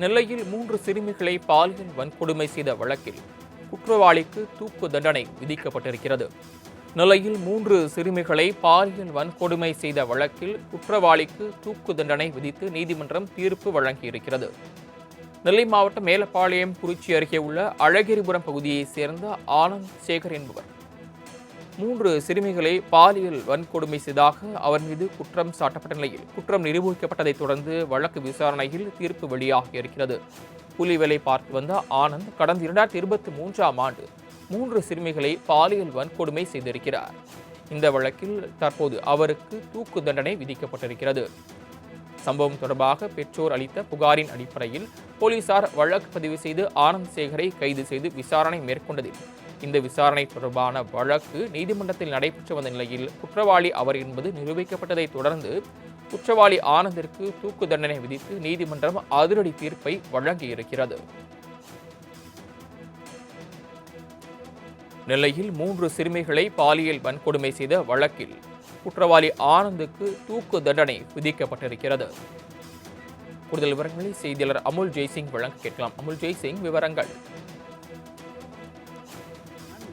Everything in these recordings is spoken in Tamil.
நெல்லையில் 3 சிறுமிகளை பாலியல் வன்கொடுமை செய்த வழக்கில் குற்றவாளிக்கு தூக்கு தண்டனை விதிக்கப்பட்டிருக்கிறது. நெல்லையில் 3 சிறுமிகளை பாலியல் வன்கொடுமை செய்த வழக்கில் குற்றவாளிக்கு தூக்கு தண்டனை விதித்து நீதிமன்றம் தீர்ப்பு வழங்கியிருக்கிறது. நெல்லை மாவட்டம் மேலப்பாளையம் குறிச்சி அருகே உள்ள அழகிரிபுரம் பகுதியைச் சேர்ந்த ஆனந்த் சேகர் என்பவர் 3 சிறுமிகளை பாலியல் வன்கொடுமை செய்ததாக அவர் மீது குற்றம் சாட்டப்பட்ட நிலையில் குற்றம் நிரூபிக்கப்பட்டதைத் தொடர்ந்து வழக்கு விசாரணையில் தீர்ப்பு வெளியாகியிருக்கிறது. கூலி வேலை பார்த்து வந்த ஆனந்த் கடந்த 2023ஆம் ஆண்டு 3 சிறுமிகளை பாலியல் வன்கொடுமை செய்திருக்கிறார். இந்த வழக்கில் தற்போது அவருக்கு தூக்கு தண்டனை விதிக்கப்பட்டிருக்கிறது. சம்பவம் தொடர்பாக பெற்றோர் அளித்த புகாரின் அடிப்படையில் போலீசார் வழக்கு பதிவு செய்து ஆனந்த் சேகரை கைது செய்து விசாரணை மேற்கொண்டதில் இந்த விசாரணை தொடர்பான வழக்கு நீதிமன்றத்தில் நடைபெற்று வந்த நிலையில் குற்றவாளி அவர் என்பது நிரூபிக்கப்பட்டதை தொடர்ந்து குற்றவாளி ஆனந்திற்கு தூக்கு தண்டனை விதித்து நீதிமன்றம் அதிரடி தீர்ப்பை வழங்கியிருக்கிறது. நெல்லையில் 3 சிறுமிகளை பாலியல் வன்கொடுமை செய்த வழக்கில் குற்றவாளி ஆனந்துக்கு தூக்கு தண்டனை விதிக்கப்பட்டிருக்கிறது. கூடுதல் விவரங்களை செய்தியாளர் அமுல் ஜெய்சிங் வழங்க கேட்கலாம். அமுல் ஜெய்சிங், விவரங்கள்.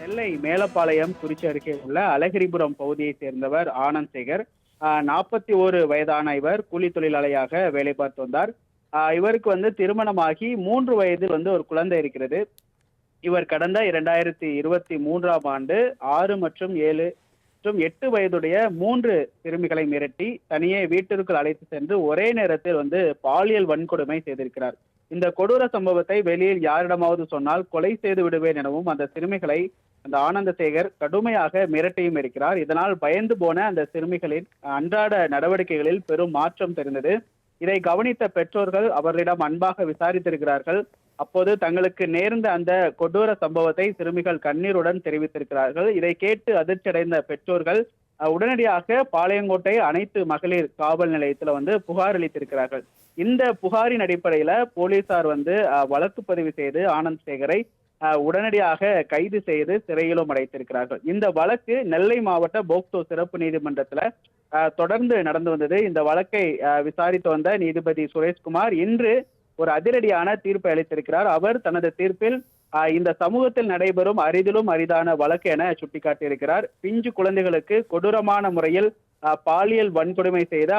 நெல்லை மேலப்பாளையம் குறிச்சி அருகே உள்ள அழகிரிபுரம் பகுதியை சேர்ந்தவர் ஆனந்த் சேகர். 41 வயதான இவர் கூலி தொழிலாளியாக வேலை பார்த்து வந்தார். இவருக்கு திருமணமாகி 3 வயதில் ஒரு குழந்தை இருக்கிறது. இவர் கடந்த 2023ஆம் ஆண்டு 6 மற்றும் 7 மற்றும் 8 வயதுடைய 3 சிறுமிகளை மிரட்டி தனியே வீட்டிற்குள் அழைத்து சென்று ஒரே நேரத்தில் பாலியல் வன்கொடுமை செய்திருக்கிறார். இந்த கொடூர சம்பவத்தை வெளியில் யாரிடமாவது சொன்னால் கொலை செய்து விடுவேன் எனவும் அந்த சிறுமிகளை அந்த ஆனந்த சேகர் கடுமையாக மிரட்டியும் இருக்கிறார். இதனால் பயந்து போன அந்த சிறுமிகளின் அன்றாட நடவடிக்கைகளில் பெரும் மாற்றம் தெரிந்தது. இதை கவனித்த பெற்றோர்கள் அவர்களிடம் அன்பாக விசாரித்திருக்கிறார்கள். அப்போது தங்களுக்கு நேர்ந்த அந்த கொடூர சம்பவத்தை சிறுமிகள் கண்ணீருடன் தெரிவித்திருக்கிறார்கள். இதை கேட்டு அதிர்ச்சியடைந்த பெற்றோர்கள் உடனடியாக பாளையங்கோட்டை அனைத்து மகளிர் காவல் நிலையத்தில் புகார் அளித்திருக்கிறார்கள். இந்த புகாரின் அடிப்படையில போலீசார் வழக்கு பதிவு செய்து ஆனந்த் சேகரை உடனடியாக கைது செய்து சிறையிலும் அடைத்திருக்கிறார்கள். இந்த வழக்கு நெல்லை மாவட்ட போக்சோ சிறப்பு நீதிமன்றத்துல தொடர்ந்து நடந்து வந்தது. இந்த வழக்கை விசாரித்து வந்த நீதிபதி சுரேஷ்குமார் இன்று ஒரு அதிரடியான தீர்ப்பை அளித்திருக்கிறார். அவர் தனது தீர்ப்பில் இந்த சமூகத்தில் நடைபெறும் அரிதிலும் அரிதான வழக்கு என சுட்டிக்காட்டியிருக்கிறார். பிஞ்சு குழந்தைகளுக்கு கொடூரமான முறையில் பாலியல் வன்கொடுமை செய்த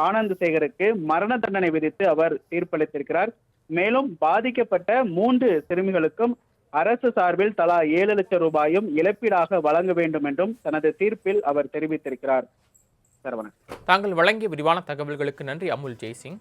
ஆனந்த் சேகருக்கு மரண தண்டனை விதித்து அவர் தீர்ப்பளித்திருக்கிறார். மேலும் பாதிக்கப்பட்ட 3 சிறுமிகளுக்கும் அரசு சார்பில் தலா 7 லட்சம் ரூபாயும் இழப்பீடாக வழங்க வேண்டும் என்றும் தனது தீர்ப்பில் அவர் தெரிவித்திருக்கிறார். தாங்கள் வழங்கிய விரிவான தகவல்களுக்கு நன்றி அமுல் ஜெய்சிங்.